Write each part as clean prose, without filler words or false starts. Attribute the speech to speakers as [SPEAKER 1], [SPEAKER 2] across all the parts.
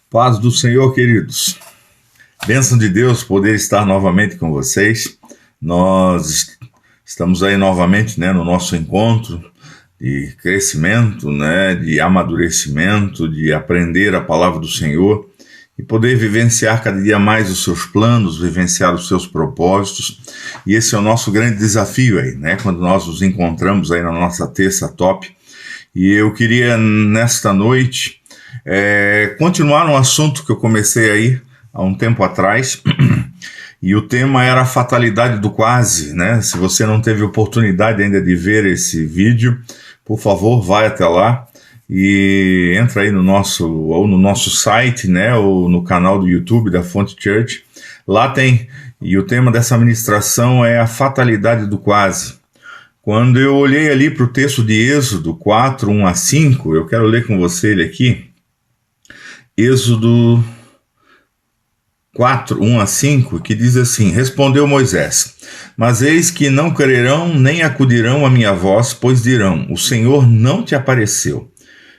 [SPEAKER 1] Paz do Senhor, queridos. Bênção de Deus poder estar novamente com vocês. Nós estamos aí novamente, no nosso encontro de crescimento, de amadurecimento, de aprender a palavra do Senhor e poder vivenciar cada dia mais os seus planos, vivenciar os seus propósitos. E esse é o nosso grande desafio aí, quando nós nos encontramos aí na nossa terça top. E eu queria, nesta noite, continuar um assunto que eu comecei aí há um tempo atrás, e o tema era a fatalidade do quase, Se você não teve oportunidade ainda de ver esse vídeo, por favor, vai até lá e entra aí no nosso site, ou no canal do YouTube da Fonte Church. Lá tem, e o tema dessa ministração é a fatalidade do quase. Quando eu olhei ali para o texto de Êxodo 4, 1 a 5, eu quero ler com você ele aqui. Êxodo 4, 1 a 5, que diz assim: Respondeu Moisés: Mas eis que não crerão nem acudirão à minha voz, pois dirão: O Senhor não te apareceu.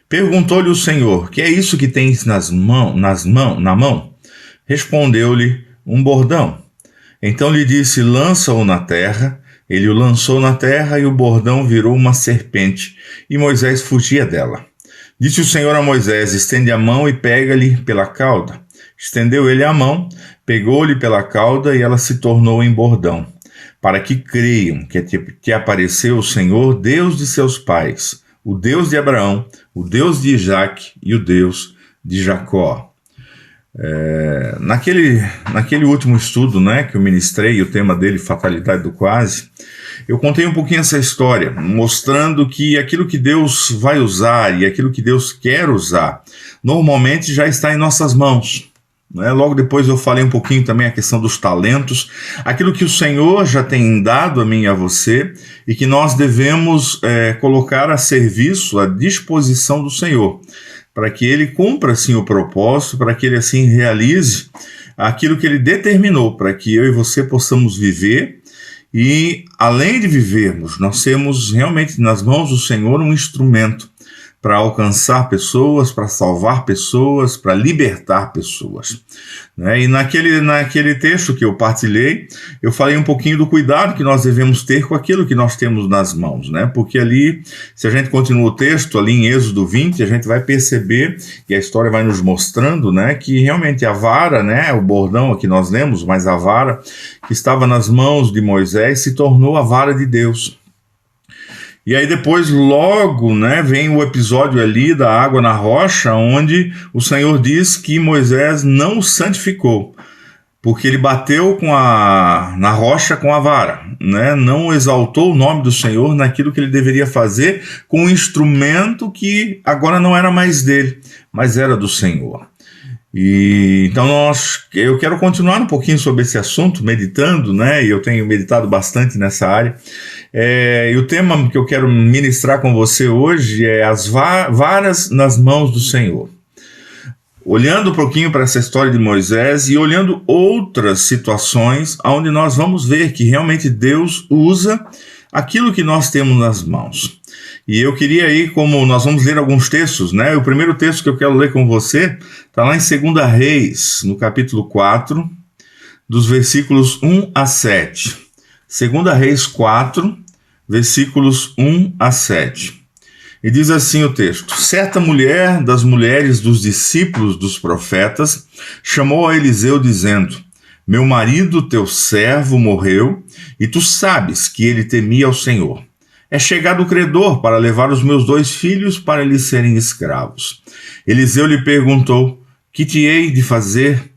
[SPEAKER 1] Perguntou-lhe o Senhor: Que é isso que tens na mão? Respondeu-lhe: Um bordão. Então lhe disse: Lança-o na terra. Ele o lançou na terra e o bordão virou uma serpente, e Moisés fugia dela. Disse o Senhor a Moisés: Estende a mão e pega-lhe pela cauda. Estendeu ele a mão, pegou-lhe pela cauda e ela se tornou em bordão, para que creiam que te apareceu o Senhor, Deus de seus pais, o Deus de Abraão, o Deus de Isaque e o Deus de Jacó. Naquele último estudo que eu ministrei, o tema dele, fatalidade do quase, eu contei um pouquinho essa história, mostrando que aquilo que Deus vai usar e aquilo que Deus quer usar, normalmente já está em nossas mãos. Logo depois eu falei um pouquinho também a questão dos talentos, aquilo que o Senhor já tem dado a mim e a você, e que nós devemos colocar a serviço, à disposição do Senhor, para que Ele cumpra assim o propósito, para que Ele assim realize aquilo que Ele determinou, para que eu e você possamos viver. E além de vivermos, nós temos realmente nas mãos do Senhor um instrumento para alcançar pessoas, para salvar pessoas, para libertar pessoas. E naquele texto que eu partilhei, eu falei um pouquinho do cuidado que nós devemos ter com aquilo que nós temos nas mãos, porque ali, se a gente continua o texto, ali em Êxodo 20, a gente vai perceber, e a história vai nos mostrando, que realmente a vara, o bordão que nós lemos, mas a vara que estava nas mãos de Moisés se tornou a vara de Deus. E aí depois logo vem o episódio ali da água na rocha, onde o Senhor diz que Moisés não o santificou, porque ele bateu na rocha com a vara, não exaltou o nome do Senhor naquilo que ele deveria fazer com um instrumento que agora não era mais dele, mas era do Senhor. E então eu quero continuar um pouquinho sobre esse assunto, meditando, e eu tenho meditado bastante nessa área. E o tema que eu quero ministrar com você hoje é as varas nas mãos do Senhor. Olhando um pouquinho para essa história de Moisés e olhando outras situações onde nós vamos ver que realmente Deus usa aquilo que nós temos nas mãos. E eu queria aí, como nós vamos ler alguns textos, o primeiro texto que eu quero ler com você está lá em 2 Reis, no capítulo 4, dos versículos 1 a 7. 2 Reis 4, versículos 1 a 7. E diz assim o texto: Certa mulher das mulheres dos discípulos dos profetas chamou a Eliseu dizendo: Meu marido, teu servo, morreu, e tu sabes que ele temia ao Senhor. É chegado o credor para levar os meus 2 filhos para lhes serem escravos. Eliseu lhe perguntou: Que te hei de fazer?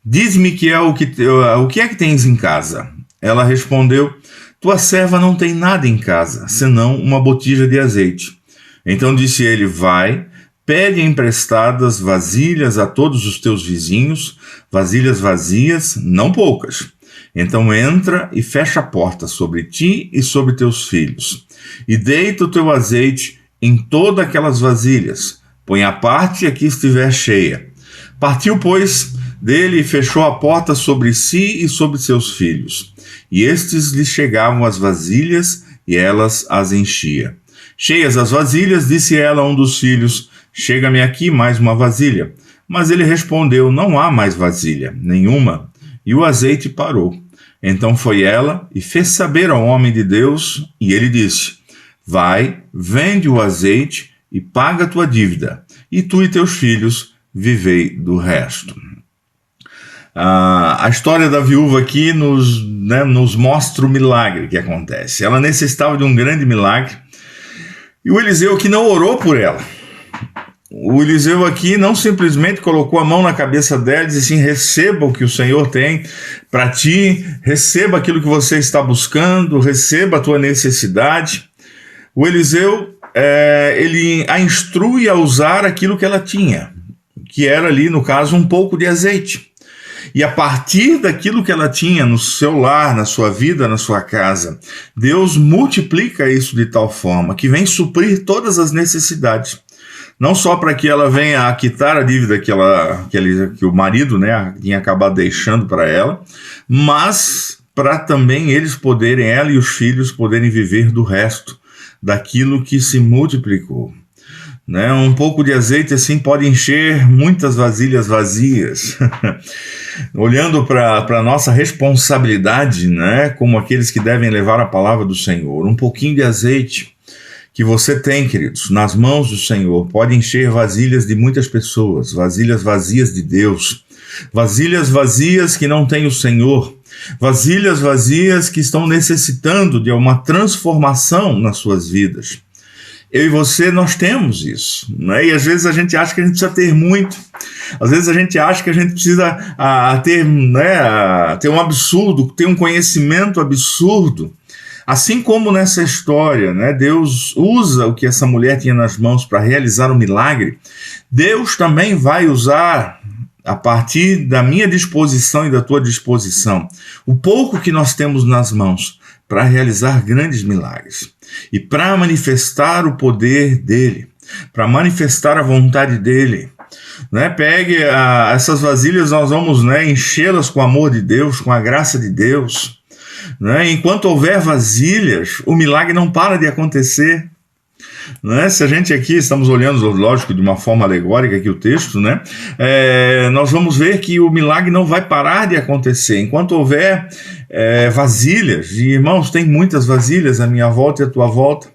[SPEAKER 1] Diz-me o que é que tens em casa? Ela respondeu: Tua serva não tem nada em casa, senão uma botija de azeite. Então disse ele: Vai, pede emprestadas vasilhas a todos os teus vizinhos, vasilhas vazias, não poucas. Então entra e fecha a porta sobre ti e sobre teus filhos, e deita o teu azeite em todas aquelas vasilhas. Põe a parte a que estiver cheia. Partiu, pois, dele e fechou a porta sobre si e sobre seus filhos. E estes lhe chegavam as vasilhas, e elas as enchia. Cheias as vasilhas, disse ela a um dos filhos: Chega-me aqui mais uma vasilha. Mas ele respondeu: não há mais vasilha nenhuma, e o azeite parou. Então foi ela e fez saber ao homem de Deus, e ele disse: vai, vende o azeite e paga a tua dívida, e tu e teus filhos vivei do resto. A história da viúva aqui nos mostra o milagre que acontece. Ela necessitava de um grande milagre, e o Eliseu aqui não orou por ela. O Eliseu aqui não simplesmente colocou a mão na cabeça dela e disse assim: receba o que o Senhor tem para ti, receba aquilo que você está buscando, receba a tua necessidade. O Eliseu, ele a instrui a usar aquilo que ela tinha, que era ali, no caso, um pouco de azeite. E a partir daquilo que ela tinha no seu lar, na sua vida, na sua casa, Deus multiplica isso de tal forma que vem suprir todas as necessidades. Não só para que ela venha a quitar a dívida que o marido, né, tinha acabado deixando para ela, mas para também ela e os filhos poderem viver do resto, daquilo que se multiplicou. Né? Um pouco de azeite assim pode encher muitas vasilhas vazias. Olhando para a nossa responsabilidade, né, como aqueles que devem levar a palavra do Senhor, um pouquinho de azeite que você tem, queridos, nas mãos do Senhor, pode encher vasilhas de muitas pessoas, vasilhas vazias de Deus, vasilhas vazias que não têm o Senhor, vasilhas vazias que estão necessitando de uma transformação nas suas vidas. Eu e você, nós temos isso, né? E às vezes a gente acha que a gente precisa ter muito, às vezes a gente acha que a gente precisa ter um absurdo, ter um conhecimento absurdo. Assim como nessa história, né, Deus usa o que essa mulher tinha nas mãos para realizar um milagre, Deus também vai usar, a partir da minha disposição e da tua disposição, o pouco que nós temos nas mãos para realizar grandes milagres e para manifestar o poder dele, para manifestar a vontade dele. Né? Pegue essas vasilhas, nós vamos, né, enchê-las com o amor de Deus, com a graça de Deus. Né? Enquanto houver vasilhas, o milagre não para de acontecer. Né? Se a gente aqui estamos olhando, lógico, de uma forma alegórica aqui o texto, né? Nós vamos ver que o milagre não vai parar de acontecer. Enquanto houver vasilhas, e irmãos, tem muitas vasilhas à minha volta e à tua volta.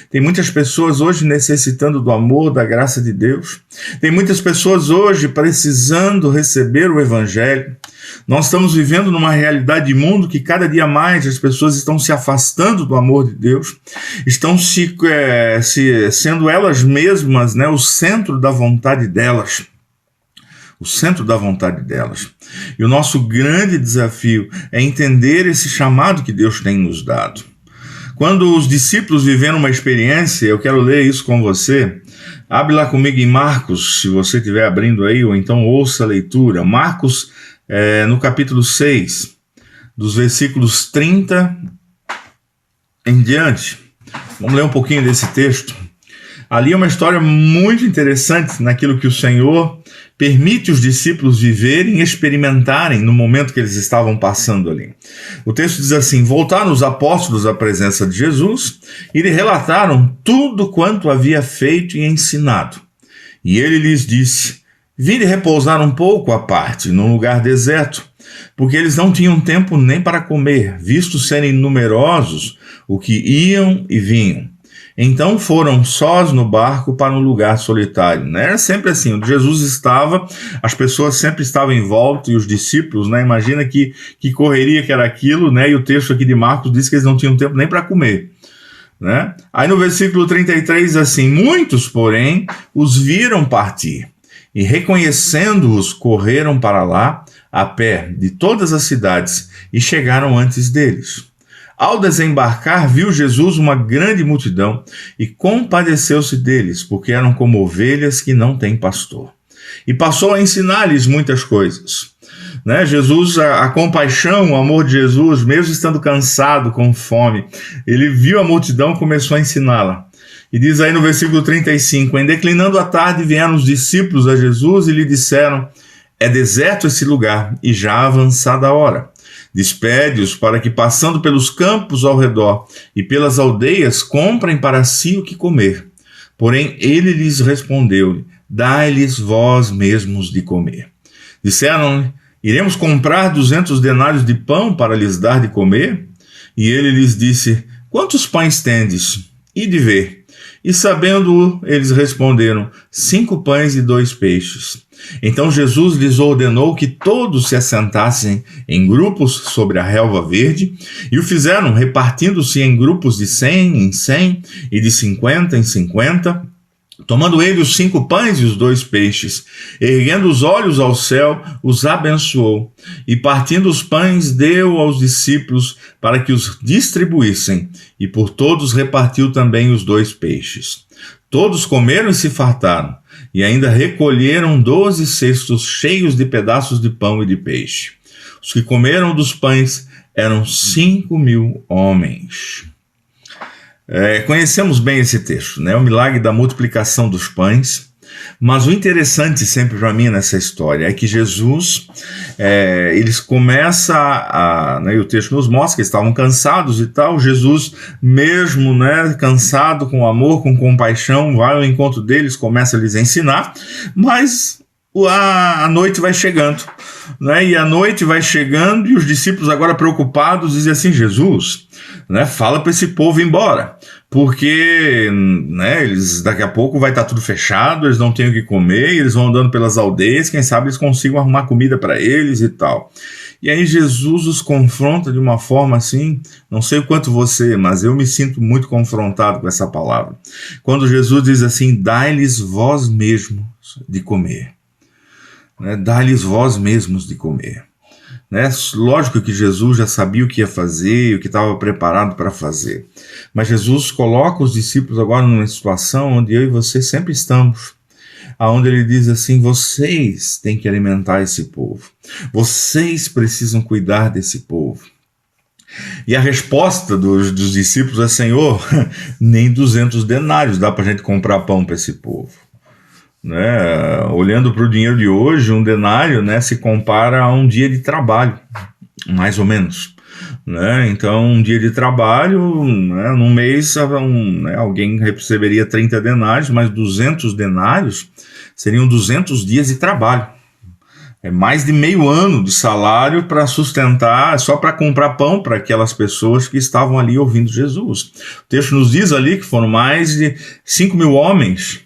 [SPEAKER 1] Tem muitas pessoas hoje necessitando do amor, da graça de Deus. Tem muitas pessoas hoje precisando receber o Evangelho. Nós estamos vivendo numa realidade de mundo que cada dia mais as pessoas estão se afastando do amor de Deus, estão sendo elas mesmas, né, o centro da vontade delas. O centro da vontade delas. E o nosso grande desafio é entender esse chamado que Deus tem nos dado. Quando os discípulos viveram uma experiência, eu quero ler isso com você. Abre lá comigo em Marcos, se você estiver abrindo aí, ou então ouça a leitura. Marcos, no capítulo 6, dos versículos 30 em diante. Vamos ler um pouquinho desse texto. Ali é uma história muito interessante naquilo que o Senhor permite os discípulos viverem e experimentarem no momento que eles estavam passando ali. O texto diz assim: voltaram os apóstolos à presença de Jesus e lhe relataram tudo quanto havia feito e ensinado. E ele lhes disse: vinde repousar um pouco à parte, num lugar deserto, porque eles não tinham tempo nem para comer, visto serem numerosos o que iam e vinham. Então foram sós no barco para um lugar solitário. Né? Era sempre assim, onde Jesus estava, as pessoas sempre estavam em volta, e os discípulos, né? Imagina que correria que era aquilo, né? E o texto aqui de Marcos diz que eles não tinham tempo nem para comer. Né? Aí no versículo 33, assim: muitos, porém, os viram partir, e reconhecendo-os, correram para lá, a pé, de todas as cidades, e chegaram antes deles. Ao desembarcar, viu Jesus uma grande multidão e compadeceu-se deles, porque eram como ovelhas que não têm pastor. E passou a ensinar-lhes muitas coisas. Né? Jesus, a compaixão, o amor de Jesus, mesmo estando cansado, com fome, ele viu a multidão e começou a ensiná-la. E diz aí no versículo 35, em declinando a tarde vieram os discípulos a Jesus e lhe disseram: é deserto esse lugar e já avançada a hora. Despede-os para que, passando pelos campos ao redor e pelas aldeias, comprem para si o que comer. Porém ele lhes respondeu: dai-lhes vós mesmos de comer. Disseram-lhe: iremos comprar 200 denários de pão para lhes dar de comer? E ele lhes disse: quantos pães tendes? Ide ver. E sabendo-o, eles responderam: 5 pães e 2 peixes. Então Jesus lhes ordenou que todos se assentassem em grupos sobre a relva verde, e o fizeram, repartindo-se em grupos de 100 em 100 e de 50 em 50. Tomando ele os 5 pães e os 2 peixes, erguendo os olhos ao céu, os abençoou, e partindo os pães, deu aos discípulos para que os distribuíssem, e por todos repartiu também os 2 peixes. Todos comeram e se fartaram, e ainda recolheram 12 cestos cheios de pedaços de pão e de peixe. Os que comeram dos pães eram 5.000 homens. Conhecemos bem esse texto, né? O milagre da multiplicação dos pães, mas o interessante sempre para mim nessa história é que Jesus, eles começam né, e o texto nos mostra que eles estavam cansados e tal. Jesus mesmo, né, cansado, com amor, com compaixão, vai ao encontro deles, começa a lhes ensinar, mas a noite vai chegando, né? E a noite vai chegando e os discípulos agora preocupados dizem assim: Jesus, né, fala para esse povo ir embora, porque, né, eles daqui a pouco vai estar tudo fechado, eles não têm o que comer, eles vão andando pelas aldeias, quem sabe eles consigam arrumar comida para eles e tal. E aí Jesus os confronta de uma forma assim, não sei o quanto você, mas eu me sinto muito confrontado com essa palavra. Quando Jesus diz assim: dai-lhes vós mesmos de comer. Né, dai-lhes vós mesmos de comer. Né? Lógico que Jesus já sabia o que ia fazer, o que estava preparado para fazer. Mas Jesus coloca os discípulos agora numa situação onde eu e você sempre estamos. Onde ele diz assim: vocês têm que alimentar esse povo. Vocês precisam cuidar desse povo. E a resposta dos discípulos é: Senhor, nem 200 denários dá para a gente comprar pão para esse povo. Né? Olhando para o dinheiro de hoje, um denário, né, se compara a um dia de trabalho, mais ou menos. Né? Então, um dia de trabalho, né, num mês, né, alguém receberia 30 denários, mas 200 denários seriam 200 dias de trabalho. É mais de meio ano de salário para sustentar, só para comprar pão para aquelas pessoas que estavam ali ouvindo Jesus. O texto nos diz ali que foram mais de 5.000 homens.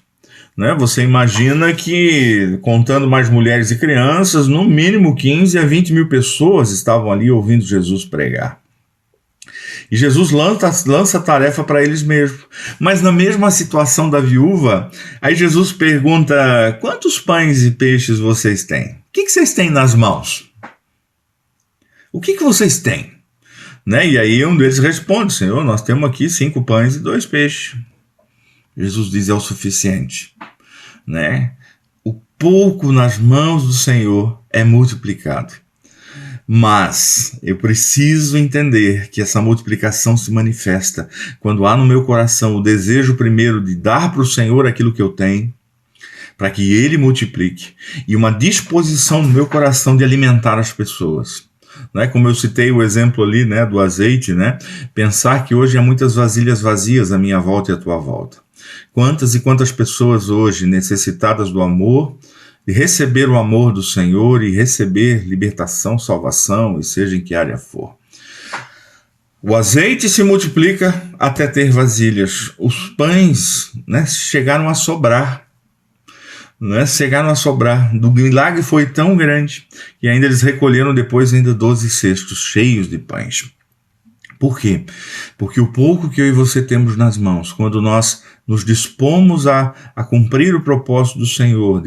[SPEAKER 1] Né? Você imagina que, contando mais mulheres e crianças, no mínimo 15 a 20 mil pessoas estavam ali ouvindo Jesus pregar. E Jesus lança a tarefa para eles mesmos. Mas na mesma situação da viúva, aí Jesus pergunta: quantos pães e peixes vocês têm? O que vocês têm nas mãos? O que vocês têm? Né? E aí um deles responde: Senhor, nós temos aqui 5 pães e 2 peixes. Jesus diz: é o suficiente. Né? O pouco nas mãos do Senhor é multiplicado. Mas eu preciso entender que essa multiplicação se manifesta quando há no meu coração o desejo primeiro de dar para o Senhor aquilo que eu tenho, para que Ele multiplique, e uma disposição no meu coração de alimentar as pessoas. Né? Como eu citei o exemplo ali, né, do azeite, né? Pensar que hoje há muitas vasilhas vazias à minha volta e à tua volta. Quantas e quantas pessoas hoje necessitadas do amor, de receber o amor do Senhor e receber libertação, salvação, e seja em que área for. O azeite se multiplica até ter vasilhas. Os pães, né, chegaram a sobrar. Né, chegaram a sobrar. O milagre foi tão grande que ainda eles recolheram depois ainda 12 cestos cheios de pães. Por quê? Porque o pouco que eu e você temos nas mãos, quando nós nos dispomos a cumprir o propósito do Senhor,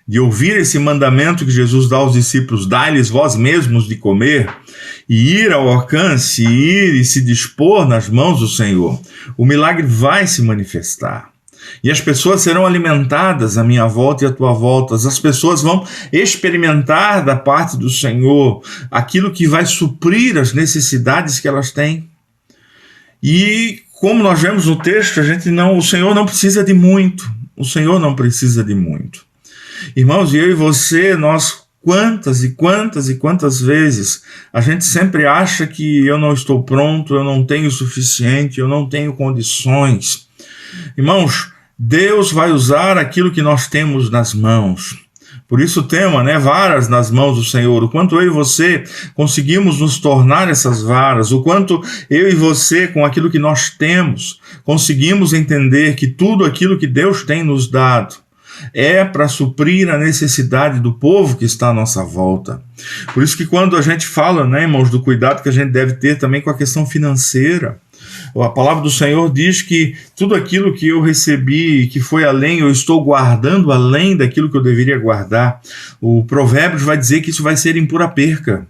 [SPEAKER 1] de ouvir esse mandamento que Jesus dá aos discípulos: dai-lhes vós mesmos de comer, e ir ao alcance, ir e se dispor nas mãos do Senhor, o milagre vai se manifestar. E as pessoas serão alimentadas à minha volta e à tua volta. As pessoas vão experimentar da parte do Senhor aquilo que vai suprir as necessidades que elas têm. E como nós vemos no texto, o Senhor não precisa de muito. O Senhor não precisa de muito. Irmãos, eu e você, nós quantas e quantas e quantas vezes a gente sempre acha que eu não estou pronto, eu não tenho o suficiente, eu não tenho condições. Irmãos, Deus vai usar aquilo que nós temos nas mãos. Por isso o tema, né? Varas nas mãos do Senhor. O quanto eu e você conseguimos nos tornar essas varas. O quanto eu e você, com aquilo que nós temos, conseguimos entender que tudo aquilo que Deus tem nos dado é para suprir a necessidade do povo que está à nossa volta. Por isso que quando a gente fala, né, irmãos, do cuidado que a gente deve ter também com a questão financeira, a palavra do Senhor diz que tudo aquilo que eu recebi, que foi além, eu estou guardando além daquilo que eu deveria guardar. O Provérbios vai dizer que isso vai ser em pura perca.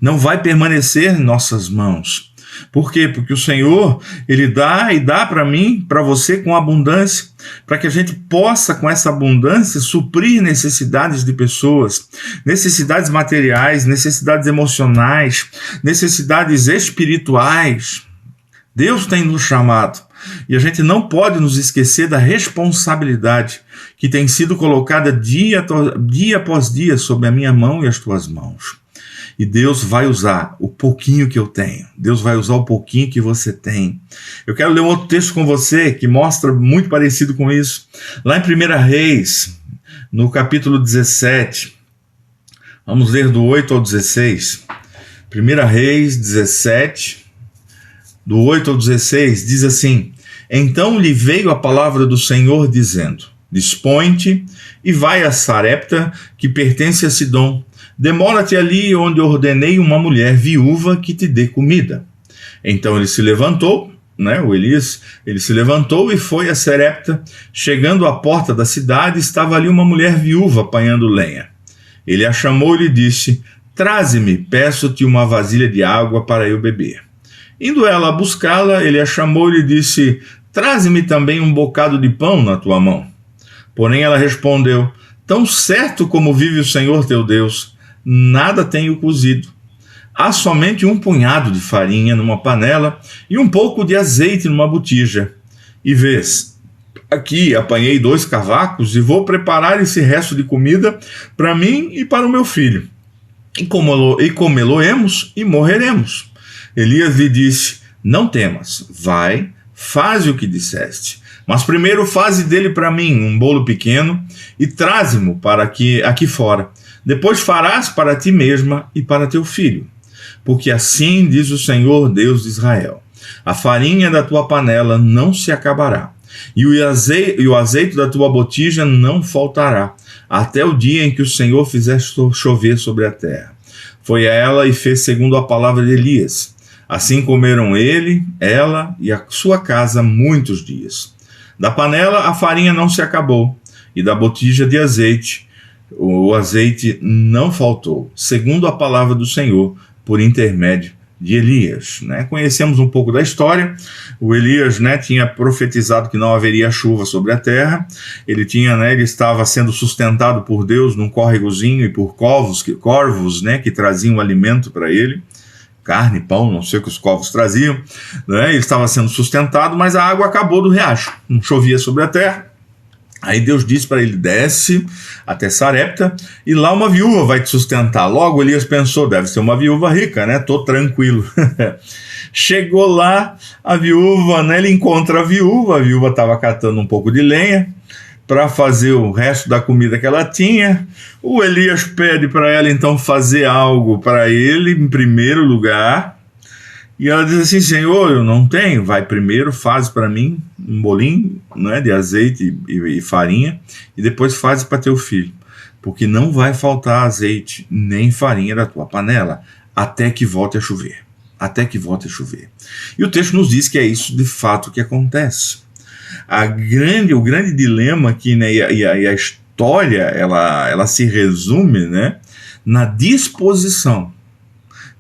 [SPEAKER 1] Não vai permanecer em nossas mãos. Por quê? Porque o Senhor, Ele dá e dá para mim, para você, com abundância, para que a gente possa, com essa abundância, suprir necessidades de pessoas, necessidades materiais, necessidades emocionais, necessidades espirituais. Deus tem nos chamado e a gente não pode nos esquecer da responsabilidade que tem sido colocada dia após dia sobre a minha mão e as tuas mãos. E Deus vai usar o pouquinho que eu tenho. Deus vai usar o pouquinho que você tem. Eu quero ler um outro texto com você que mostra muito parecido com isso. Lá em 1 Reis, no capítulo 17. Vamos ler do 8 ao 16. 1 Reis 17, do 8 ao 16, diz assim: Então lhe veio a palavra do Senhor dizendo: Dispõe-te e vai a Sarepta, que pertence a Sidom. Demora-te ali onde ordenei uma mulher viúva que te dê comida. Então ele se levantou, o Elias, ele se levantou e foi a Sarepta. Chegando à porta da cidade, estava ali uma mulher viúva apanhando lenha. Ele a chamou e lhe disse: Traze-me, peço-te uma vasilha de água para eu beber. Indo ela a buscá-la, ele a chamou e lhe disse: Traze-me também um bocado de pão na tua mão. Porém ela respondeu: Tão certo como vive o Senhor teu Deus, nada tenho cozido. Há somente um punhado de farinha numa panela e um pouco de azeite numa botija. E vês, aqui apanhei 2 cavacos e vou preparar esse resto de comida para mim e para o meu filho. E comê-lo-emos e morreremos. Elias lhe disse: Não temas, vai, faze o que disseste. Mas primeiro faze dele para mim um bolo pequeno e traze-mo para aqui fora. Depois farás para ti mesma e para teu filho. Porque assim diz o Senhor Deus de Israel: a farinha da tua panela não se acabará, e o azeite da tua botija não faltará, até o dia em que o Senhor fizer chover sobre a terra. Foi a ela e fez segundo a palavra de Elias. Assim comeram ele, ela e a sua casa muitos dias. Da panela a farinha não se acabou, e da botija de azeite o azeite não faltou, segundo a palavra do Senhor, por intermédio de Elias. Conhecemos um pouco da história. O Elias, tinha profetizado que não haveria chuva sobre a terra. Ele estava sendo sustentado por Deus num córregozinho e por corvos que traziam alimento para ele. Carne, pão, não sei o que os corvos traziam. Ele estava sendo sustentado, mas a água acabou do riacho. Não chovia sobre a terra. Aí Deus disse para ele: desce até Sarepta e lá uma viúva vai te sustentar. Logo Elias pensou: deve ser uma viúva rica, tô tranquilo. Chegou lá, a viúva, ele encontra a viúva estava catando um pouco de lenha para fazer o resto da comida que ela tinha. O Elias pede para ela então fazer algo para ele em primeiro lugar. E ela diz assim: Senhor, eu não tenho. Vai primeiro, faz para mim um bolinho de azeite e farinha, e depois faz para teu filho, porque não vai faltar azeite nem farinha da tua panela, até que volte a chover. Até que volte a chover. E o texto nos diz que é isso de fato que acontece. O grande dilema aqui, e a história, ela se resume na disposição.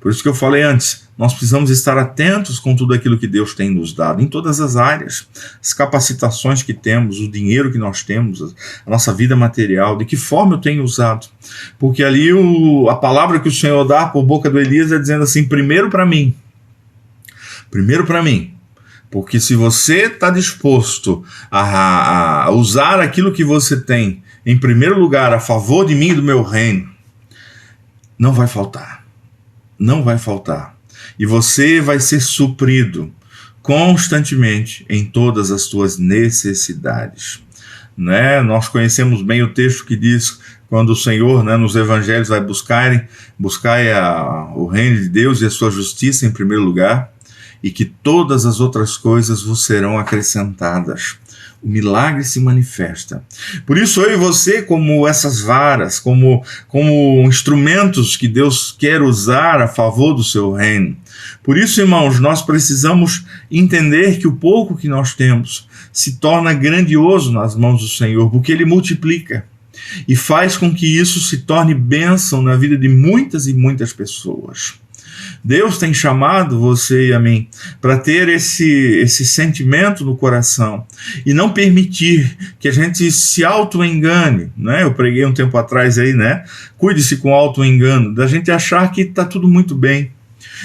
[SPEAKER 1] Por isso que eu falei antes, nós precisamos estar atentos com tudo aquilo que Deus tem nos dado, em todas as áreas, as capacitações que temos, o dinheiro que nós temos, a nossa vida material, de que forma eu tenho usado. Porque ali a palavra que o Senhor dá por boca do Elias é dizendo assim: primeiro para mim. Primeiro para mim. Porque se você está disposto a usar aquilo que você tem, em primeiro lugar, a favor de mim e do meu reino, não vai faltar. Não vai faltar. E você vai ser suprido constantemente em todas as tuas necessidades. Né? Nós conhecemos bem o texto que diz, quando o Senhor, né, nos evangelhos vai buscai o reino de Deus e a sua justiça em primeiro lugar, e que todas as outras coisas vos serão acrescentadas. O milagre se manifesta. Por isso eu e você, como essas varas, como instrumentos que Deus quer usar a favor do seu reino. Por isso, irmãos, nós precisamos entender que o pouco que nós temos se torna grandioso nas mãos do Senhor, porque Ele multiplica e faz com que isso se torne bênção na vida de muitas e muitas pessoas. Deus tem chamado você e a mim para ter esse sentimento no coração e não permitir que a gente se auto-engane, né? Eu preguei um tempo atrás aí, né? Cuide-se com auto-engano, da gente achar que está tudo muito bem.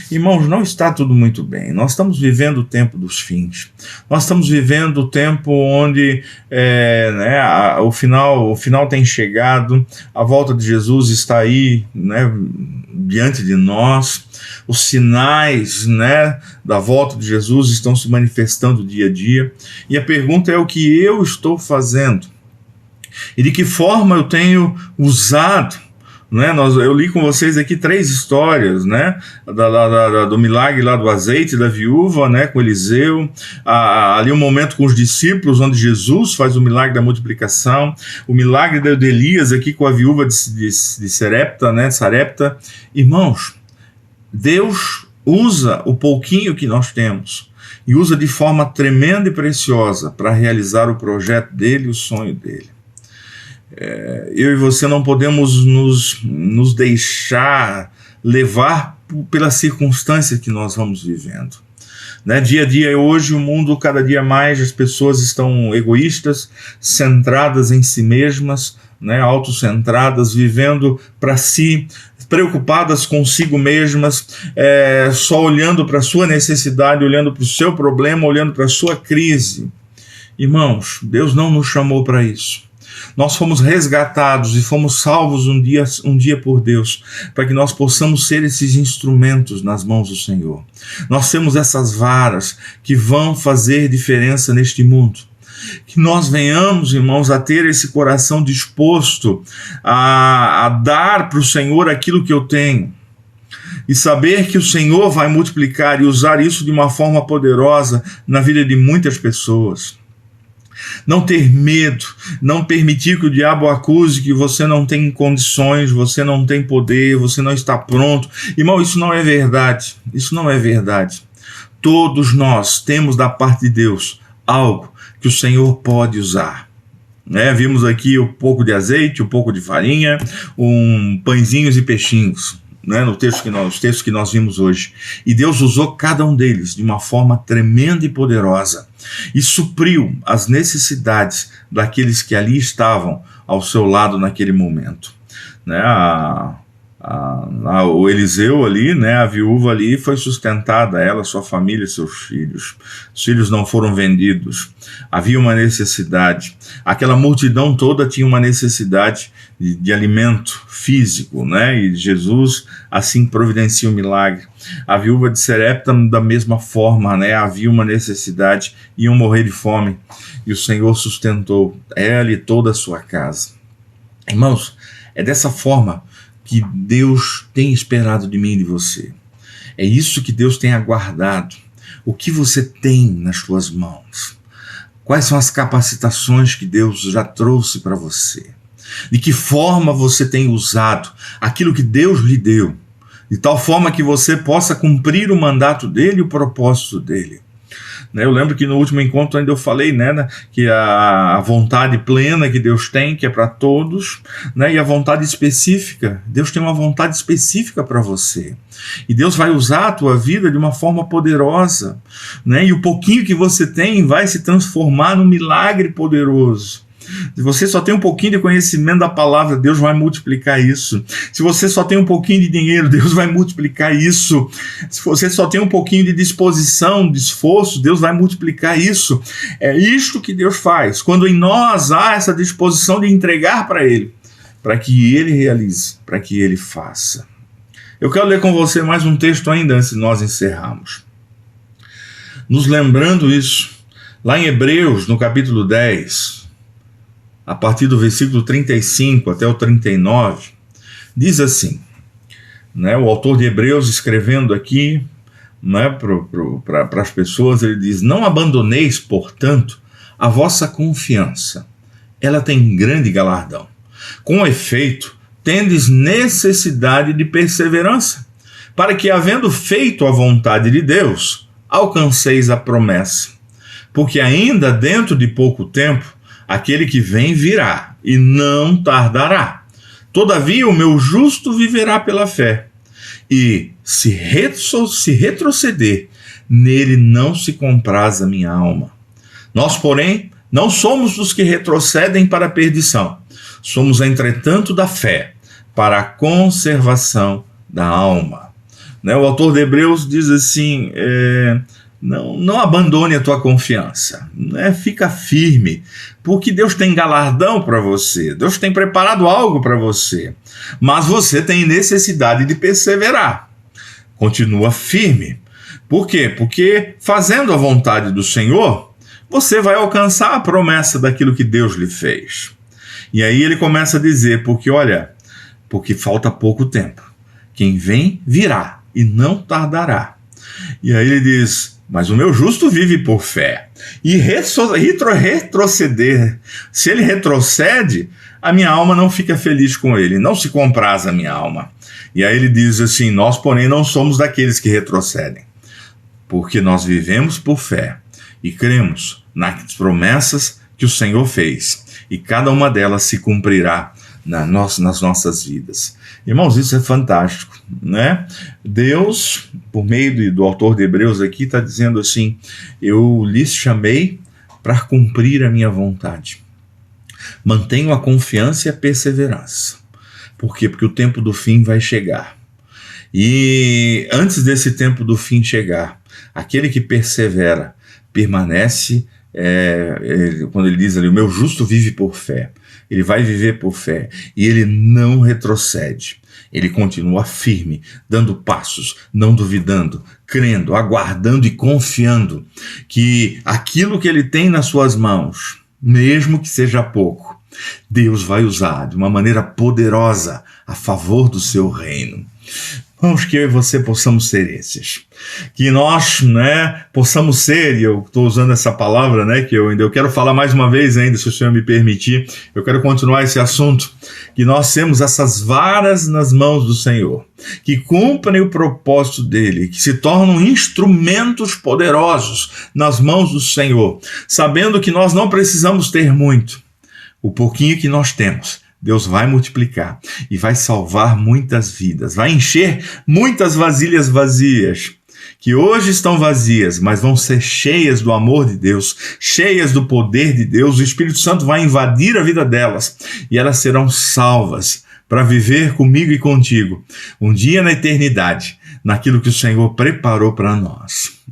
[SPEAKER 1] Irmãos, não está tudo muito bem. Nós estamos vivendo o tempo dos fins. Nós estamos vivendo o tempo onde o final tem chegado, a volta de Jesus está aí, né, diante de nós. Os sinais, né, da volta de Jesus estão se manifestando dia a dia. E a pergunta é o que eu estou fazendo e de que forma eu tenho usado. Né, eu li com vocês aqui 3 histórias, né, do milagre lá do azeite da viúva, né, com Eliseu, ali um momento com os discípulos onde Jesus faz o milagre da multiplicação, o milagre de Elias aqui com a viúva de Sarepta, né, Sarepta. Irmãos, Deus usa o pouquinho que nós temos e usa de forma tremenda e preciosa para realizar o projeto dele e o sonho dele. Eu e você não podemos nos deixar levar pelas circunstâncias que nós vamos vivendo. Né? Dia a dia, hoje, o mundo, cada dia mais, as pessoas estão egoístas, centradas em si mesmas, né? Autocentradas, vivendo para si, preocupadas consigo mesmas, só olhando para a sua necessidade, olhando para o seu problema, olhando para a sua crise. Irmãos, Deus não nos chamou para isso. Nós fomos resgatados e fomos salvos um dia por Deus, para que nós possamos ser esses instrumentos nas mãos do Senhor. Nós temos essas varas que vão fazer diferença neste mundo. Que nós venhamos, irmãos, a ter esse coração disposto a dar para o Senhor aquilo que eu tenho. E saber que o Senhor vai multiplicar e usar isso de uma forma poderosa na vida de muitas pessoas. Não ter medo, não permitir que o diabo acuse que você não tem condições, você não tem poder, você não está pronto. Irmão, isso não é verdade. Isso não é verdade. Todos nós temos da parte de Deus algo que o Senhor pode usar. Vimos aqui um pouco de azeite, um pouco de farinha, pãezinhos e peixinhos. Nos textos que nós vimos hoje. E Deus usou cada um deles de uma forma tremenda e poderosa e supriu as necessidades daqueles que ali estavam ao seu lado naquele momento. O Eliseu ali, né, a viúva ali foi sustentada, ela, sua família, seus filhos. Os filhos não foram vendidos. Havia uma necessidade. Aquela multidão toda tinha uma necessidade de alimento físico, né? E Jesus assim providencia o milagre. A viúva de Sarepta, da mesma forma, né? Havia uma necessidade, iam morrer de fome, e o Senhor sustentou ela e toda a sua casa. Irmãos, é dessa forma que Deus tem esperado de mim e de você. É isso que Deus tem aguardado. O que você tem nas suas mãos? Quais são as capacitações que Deus já trouxe para você? De que forma você tem usado aquilo que Deus lhe deu, de tal forma que você possa cumprir o mandato dele e o propósito dele. Eu lembro que no último encontro ainda eu falei, né, que a vontade plena que Deus tem, que é para todos, né, e a vontade específica, Deus tem uma vontade específica para você. E Deus vai usar a tua vida de uma forma poderosa, né, e o pouquinho que você tem vai se transformar num milagre poderoso. Se você só tem um pouquinho de conhecimento da palavra, Deus vai multiplicar isso. Se você só tem um pouquinho de dinheiro, Deus vai multiplicar isso. Se você só tem um pouquinho de disposição, de esforço, Deus vai multiplicar isso. É isto que Deus faz, quando em nós há essa disposição de entregar para Ele, para que Ele realize, para que Ele faça. Eu quero ler com você mais um texto ainda antes de nós encerrarmos. nos lembrando isso. Lá em Hebreus, no capítulo 10, a partir do versículo 35 até o 39, diz assim, né, o autor de Hebreus escrevendo aqui, né, para as pessoas, ele diz: não abandoneis, portanto, a vossa confiança. Ela tem grande galardão. Com efeito, tendes necessidade de perseverança, para que, havendo feito a vontade de Deus, alcanceis a promessa. Porque ainda dentro de pouco tempo, aquele que vem virá, e não tardará. Todavia, o meu justo viverá pela fé. E se retroceder, nele não se compraz a minha alma. Nós, porém, não somos dos que retrocedem para a perdição. Somos, entretanto, da fé, para a conservação da alma. Né? O autor de Hebreus diz assim, não abandone a tua confiança, né? Fica firme, porque Deus tem galardão para você, Deus tem preparado algo para você, mas você tem necessidade de perseverar. Continua firme. Por quê? Porque fazendo a vontade do Senhor, você vai alcançar a promessa daquilo que Deus lhe fez. E aí ele começa a dizer, porque falta pouco tempo. Quem vem, virá, e não tardará. E aí ele diz: mas o meu justo vive por fé. E retroceder, se ele retrocede, a minha alma não fica feliz com ele, não se compraz a minha alma. E aí ele diz assim: nós, porém, não somos daqueles que retrocedem, porque nós vivemos por fé e cremos nas promessas que o Senhor fez, e cada uma delas se cumprirá nas nossas vidas. Irmãos, isso é fantástico, né? Deus, por meio do autor de Hebreus aqui, está dizendo assim: eu lhes chamei para cumprir a minha vontade. Mantenham a confiança e a perseverança. Por quê? Porque o tempo do fim vai chegar. E antes desse tempo do fim chegar, aquele que persevera, permanece, quando ele diz ali, o meu justo vive por fé, ele vai viver por fé, e ele não retrocede, ele continua firme, dando passos, não duvidando, crendo, aguardando e confiando que aquilo que ele tem nas suas mãos, mesmo que seja pouco, Deus vai usar de uma maneira poderosa a favor do seu reino. Vamos que eu e você possamos ser esses. Que nós, né, possamos ser, e eu estou usando essa palavra, né, que eu quero falar mais uma vez ainda, se o Senhor me permitir, eu quero continuar esse assunto, que nós temos essas varas nas mãos do Senhor, que cumprem o propósito dele, que se tornam instrumentos poderosos nas mãos do Senhor, sabendo que nós não precisamos ter muito, o pouquinho que nós temos, Deus vai multiplicar e vai salvar muitas vidas, vai encher muitas vasilhas vazias, que hoje estão vazias, mas vão ser cheias do amor de Deus, cheias do poder de Deus. O Espírito Santo vai invadir a vida delas e elas serão salvas para viver comigo e contigo um dia na eternidade, naquilo que o Senhor preparou para nós.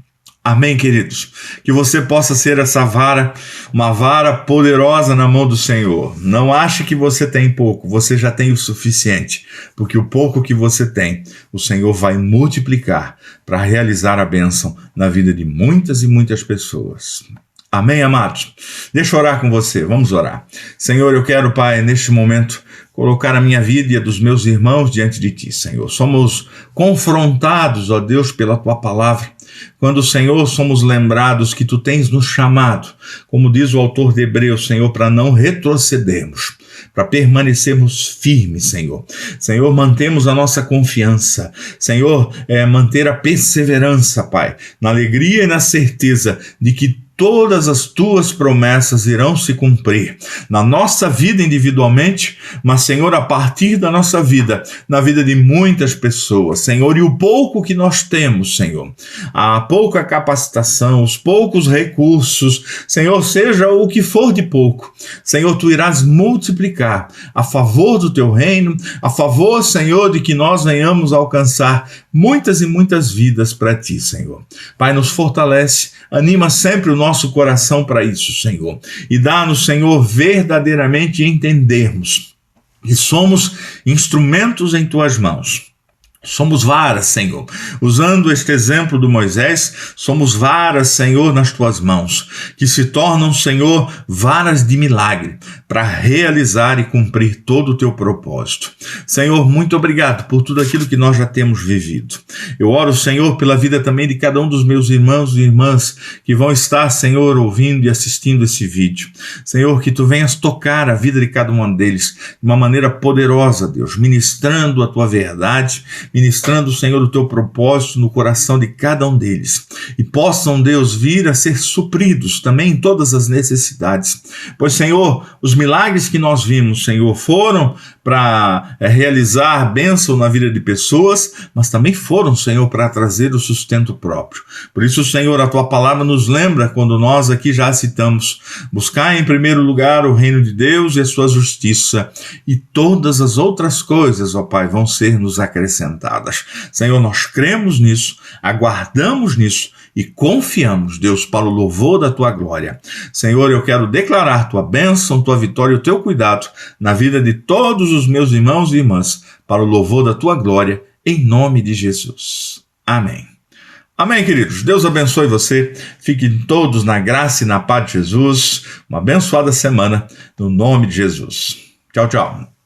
[SPEAKER 1] Amém, queridos? Que você possa ser essa vara, uma vara poderosa na mão do Senhor. Não ache que você tem pouco, você já tem o suficiente, porque o pouco que você tem, o Senhor vai multiplicar para realizar a bênção na vida de muitas e muitas pessoas. Amém, amados? Deixa eu orar com você, vamos orar. Senhor, eu quero, Pai, neste momento, colocar a minha vida e a dos meus irmãos diante de Ti, Senhor. Somos confrontados, ó Deus, pela Tua palavra. Quando, Senhor, somos lembrados que Tu tens nos chamado, como diz o autor de Hebreus, Senhor, para não retrocedermos, para permanecermos firmes, Senhor. Senhor, mantemos a nossa confiança. Senhor, manter a perseverança, Pai, na alegria e na certeza de que todas as Tuas promessas irão se cumprir na nossa vida individualmente, mas, Senhor, a partir da nossa vida, na vida de muitas pessoas, Senhor, e o pouco que nós temos, Senhor, a pouca capacitação, os poucos recursos, Senhor, seja o que for de pouco, Senhor, Tu irás multiplicar a favor do Teu reino, a favor, Senhor, de que nós venhamos a alcançar muitas e muitas vidas para Ti, Senhor. Pai, nos fortalece, anima sempre o nosso coração para isso, Senhor. E dá-nos, Senhor, verdadeiramente entendermos que somos instrumentos em Tuas mãos, Somos varas, Senhor. Usando este exemplo do Moisés, somos varas, Senhor, nas tuas mãos, que se tornam, Senhor, varas de milagre, para realizar e cumprir todo o teu propósito. Senhor, muito obrigado por tudo aquilo que nós já temos vivido. Eu oro, Senhor, pela vida também de cada um dos meus irmãos e irmãs que vão estar, Senhor, ouvindo e assistindo esse vídeo. Senhor, que tu venhas tocar a vida de cada um deles de uma maneira poderosa, Deus, ministrando a tua verdade, ministrando, Senhor, o teu propósito no coração de cada um deles. E possam, Deus, vir a ser supridos também em todas as necessidades. Pois, Senhor, os milagres que nós vimos, Senhor, foram para realizar bênção na vida de pessoas, mas também foram, Senhor, para trazer o sustento próprio. Por isso, Senhor, a tua palavra nos lembra, quando nós aqui já citamos, buscar em primeiro lugar o reino de Deus e a sua justiça, e todas as outras coisas, ó Pai, vão ser nos acrescentadas. Senhor, nós cremos nisso, aguardamos nisso e confiamos, Deus, para o louvor da tua glória. Senhor, eu quero declarar tua bênção, tua vitória e o teu cuidado na vida de todos os meus irmãos e irmãs, para o louvor da tua glória, em nome de Jesus. Amém. Amém, queridos. Deus abençoe você. Fiquem todos na graça e na paz de Jesus. Uma abençoada semana, no nome de Jesus. Tchau, tchau.